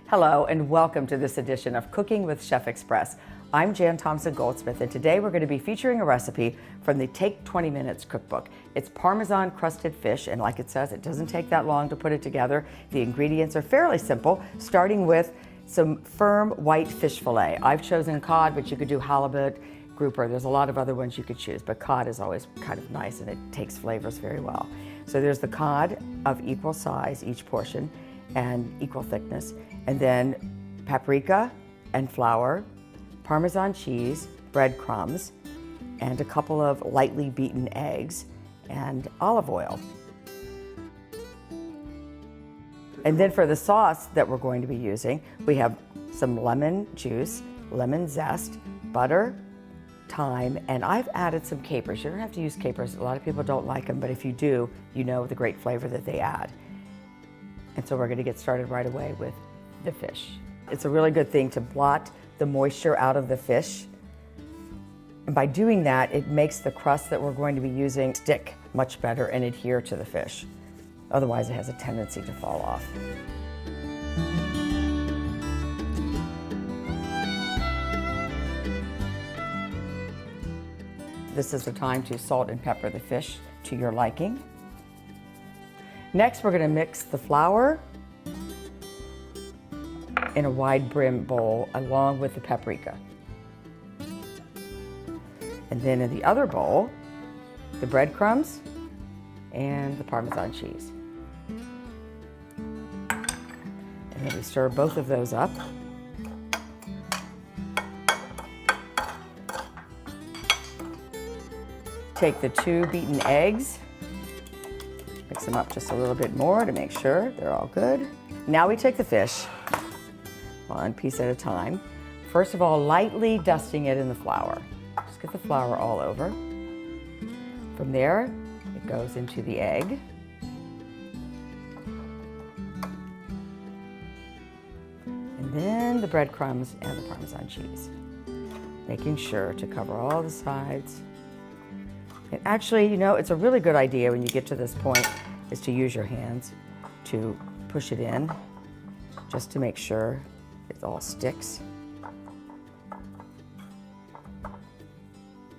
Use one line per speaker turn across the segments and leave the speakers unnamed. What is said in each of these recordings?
Hello and welcome to this edition of Cooking with Chef Express. I'm Jan Thompson Goldsmith, and today we're going to be featuring a recipe from the Take 20 Minutes cookbook. It's Parmesan crusted fish, and like it says, it doesn't take that long to put it together. The ingredients are fairly simple, starting with some firm white fish fillet. I've chosen cod, but you could do halibut, grouper. There's a lot of other ones you could choose, but cod is always kind of nice and it takes flavors very well. So there's the cod of equal size, each portion, and equal thickness, and then paprika and flour, Parmesan cheese, breadcrumbs, and a couple of lightly beaten eggs, and olive oil. And then for the sauce that we're going to be using, we have some lemon juice, lemon zest, butter, thyme, and I've added some capers. You don't have to use capers. A lot of people don't like them, but if you do, you know the great flavor that they add. And so we're going to get started right away with the fish. It's a really good thing to blot the moisture out of the fish. And by doing that, it makes the crust that we're going to be using stick much better and adhere to the fish. Otherwise, it has a tendency to fall off. This is the time to salt and pepper the fish to your liking. Next, we're going to mix the flour in a wide brim bowl along with the paprika. And then in the other bowl, the breadcrumbs and the Parmesan cheese. And then we stir both of those up. Take the 2 beaten eggs, mix them up just a little bit more to make sure they're all good. Now we take the fish, one piece at a time. First of all, lightly dusting it in the flour. Just get the flour all over. From there, it goes into the egg. And then the breadcrumbs and the Parmesan cheese. Making sure to cover all the sides. And actually, you know, it's a really good idea when you get to this point is to use your hands to push it in, just to make sure it all sticks.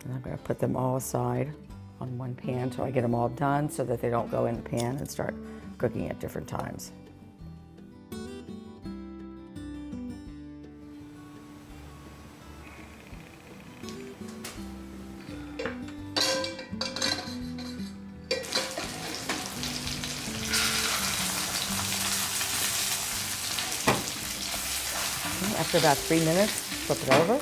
And I'm going to put them all aside on one pan until I get them all done so that they don't go in the pan and start cooking at different times. After about 3 minutes, flip it over.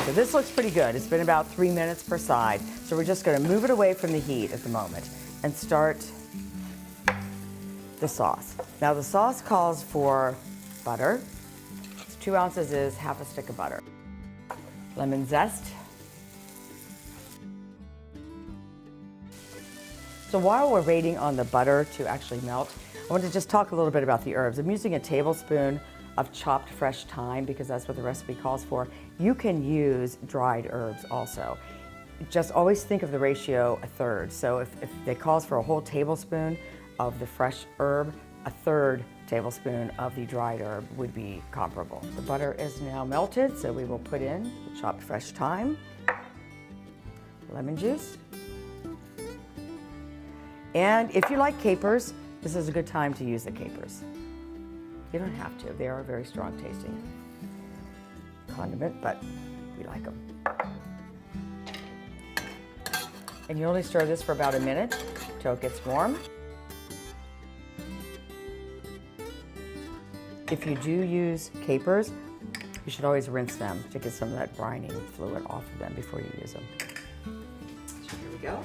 So this looks pretty good. It's been about 3 minutes per side. So we're just going to move it away from the heat at the moment and start the sauce. Now the sauce calls for butter. 2 ounces is half a stick of butter. Lemon zest. So while we're waiting on the butter to actually melt, I want to just talk a little bit about the herbs. I'm using a tablespoon of chopped fresh thyme because that's what the recipe calls for. You can use dried herbs also. Just always think of the ratio 1/3. So if it calls for a whole tablespoon of the fresh herb, 1/3 tablespoon of the dried herb would be comparable. The butter is now melted, so we will put in the chopped fresh thyme, lemon juice, and if you like capers, this is a good time to use the capers. You don't have to. They are a very strong tasting condiment, but we like them. And you only stir this for about a minute until it gets warm. If you do use capers, you should always rinse them to get some of that brining fluid off of them before you use them. So here we go.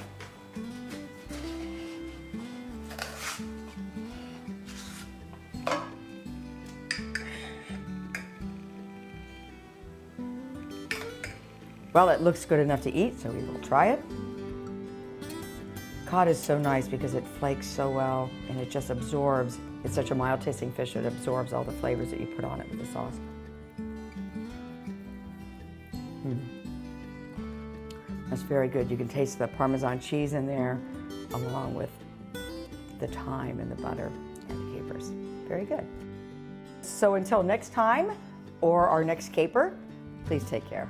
Well, it looks good enough to eat, so we will try it. Cod is so nice because it flakes so well and it just absorbs. It's such a mild tasting fish, it absorbs all the flavors that you put on it with the sauce. That's very good. You can taste the Parmesan cheese in there along with the thyme and the butter and the capers. Very good. So until next time or our next caper, please take care.